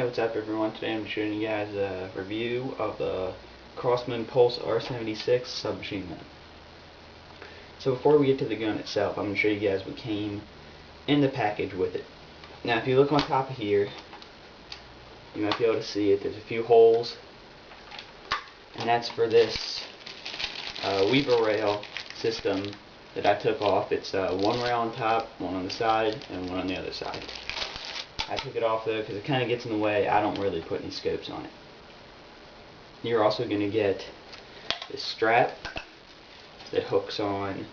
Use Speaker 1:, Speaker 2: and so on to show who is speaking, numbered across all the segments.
Speaker 1: Hey, what's up everyone? Today I'm showing you guys a review of the Crosman Pulse R76 submachine gun. So before we get to the gun itself, I'm going to show you guys what came in the package with it. Now if you look on top of here, you might be able to see it. There's a few holes, and that's for this weaver rail system that I took off. It's one rail on top, one on the side, and one on the other side. I took it off though because it kind of gets in the way. I don't really put any scopes on it. You're also going to get this strap that hooks on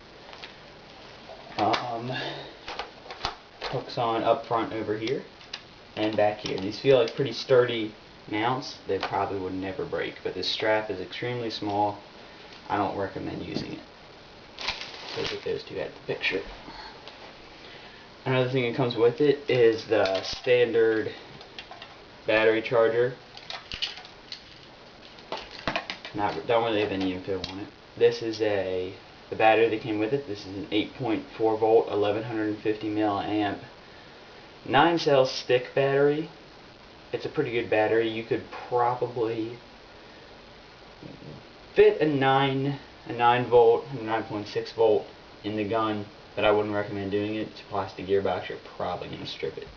Speaker 1: up front over here and back here. These feel like pretty sturdy mounts. They probably would never break, but this strap is extremely small. I don't recommend using it. So get those two out of the picture. Another thing that comes with it is the standard battery charger. Don't really have any info on it. This is the battery that came with it. This is an 8.4 volt, 1150 milliamp, 9-cell stick battery. It's a pretty good battery. You could probably fit a 9 volt, 9.6 volt in the gun, but I wouldn't recommend doing it. It's a plastic gearbox. You're probably going to strip it.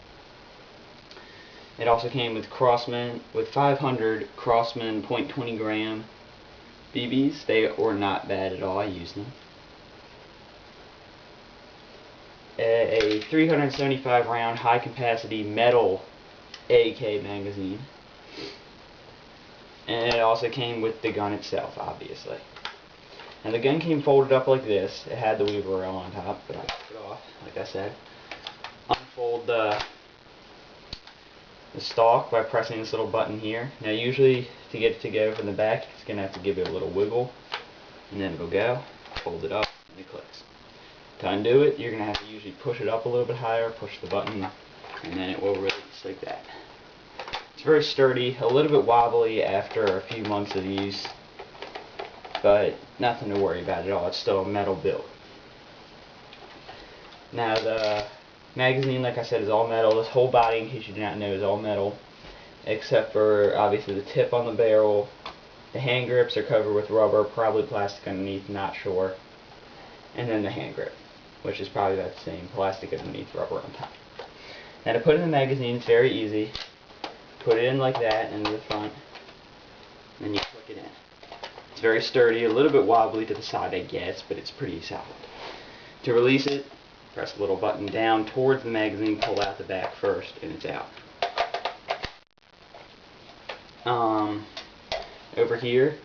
Speaker 1: It also came with 500 Crosman .20 gram BBs. They were not bad at all. I used them. A 375 round high capacity metal AK magazine. And it also came with the gun itself, obviously. And the gun came folded up like this. It had the weaver rail on top, but I took it off, like I said. Unfold the stock by pressing this little button here. Now usually to get it to go from the back, it's going to have to give it a little wiggle, and then it'll go. Fold it up, and it clicks. To undo it, you're going to have to usually push it up a little bit higher, push the button, and then it will release like that. It's very sturdy, a little bit wobbly after a few months of use, but nothing to worry about at all. It's still a metal build. Now the magazine, like I said, is all metal. This whole body, in case you do not know, is all metal, except for obviously the tip on the barrel. The hand grips are covered with rubber, probably plastic underneath, not sure. And then the hand grip, which is probably about the same, plastic underneath, rubber on top. Now to put in the magazine, it's very easy. Put it in like that into the front, and then you click it in. It's very sturdy, a little bit wobbly to the side, I guess, but it's pretty solid. To release it, press the little button down towards the magazine, pull out the back first, and it's out. Over here,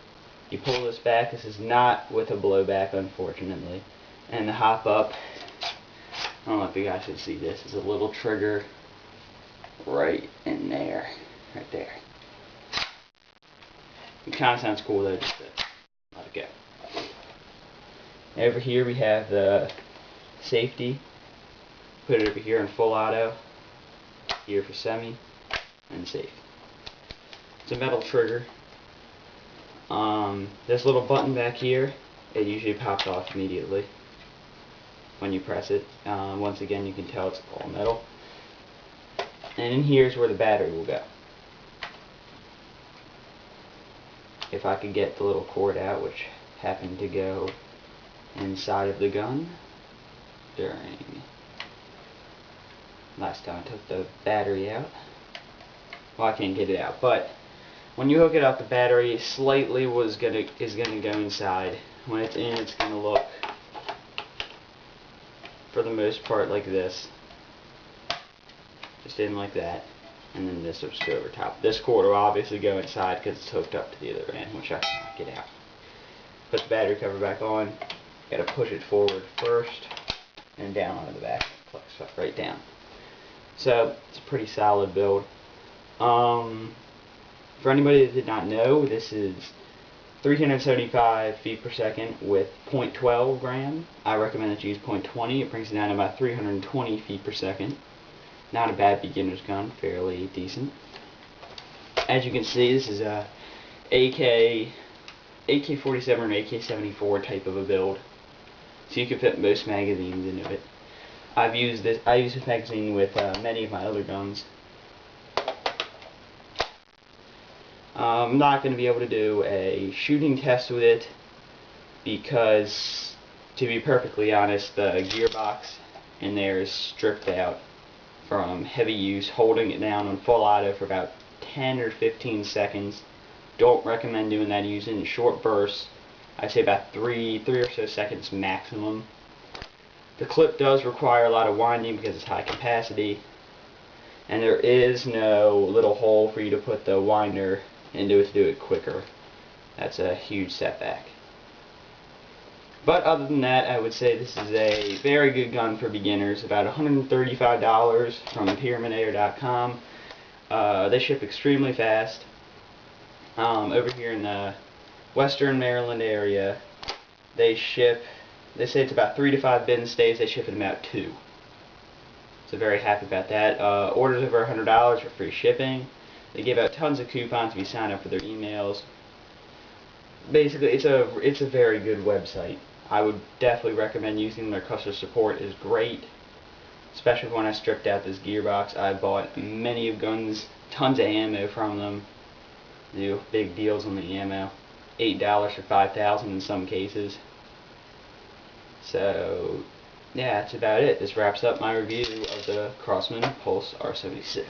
Speaker 1: you pull this back. This is not with a blowback, unfortunately. And the hop up, I don't know if you guys can see this, is a little trigger right in there, right there. It kind of sounds cool though, just to let it go. Over here we have the safety. Put it over here in full auto, here for semi, and safe. It's a metal trigger. This little button back here, it usually pops off immediately when you press it. Once again, you can tell it's all metal. And in here is where the battery will go. If I could get the little cord out, which happened to go inside of the gun during last time I took the battery out. Well, I can't get it out, but when you hook it up, the battery slightly is gonna go inside. When it's in, it's gonna look, for the most part, like this. Just in like that, and then this will just go over top. This cord will obviously go inside because it's hooked up to the other end, which I cannot get out. Put the battery cover back on. Got to push it forward first, and down onto the back. Flex right down. So it's a pretty solid build. For anybody that did not know, this is 375 feet per second with 0.12 gram. I recommend that you use 0.20. It brings it down to about 320 feet per second. Not a bad beginner's gun, fairly decent. As you can see, this is a AK-47 or AK-74 type of a build, so you can fit most magazines into it. I use this magazine with many of my other guns. I'm not going to be able to do a shooting test with it because, to be perfectly honest, the gearbox in there is stripped out from heavy use, holding it down on full auto for about 10 or 15 seconds. Don't recommend doing that using short bursts. I'd say about three or so seconds maximum. The clip does require a lot of winding because it's high capacity, and there is no little hole for you to put the winder into it to do it quicker. That's a huge setback. But other than that, I would say this is a very good gun for beginners. About $135 from Pyramadator.com. They ship extremely fast. Over here in the Western Maryland area, they say it's about 3 to 5 business days. They ship in about 2. So very happy about that. Orders over $100 for free shipping. They give out tons of coupons if you sign up for their emails. Basically, it's a very good website. I would definitely recommend using their customer support. Is great, especially when I stripped out this gearbox. I bought many of guns, tons of ammo from them. They do big deals on the ammo, $8 for 5,000 in some cases. So yeah, that's about it. This wraps up my review of the Crosman Pulse R76.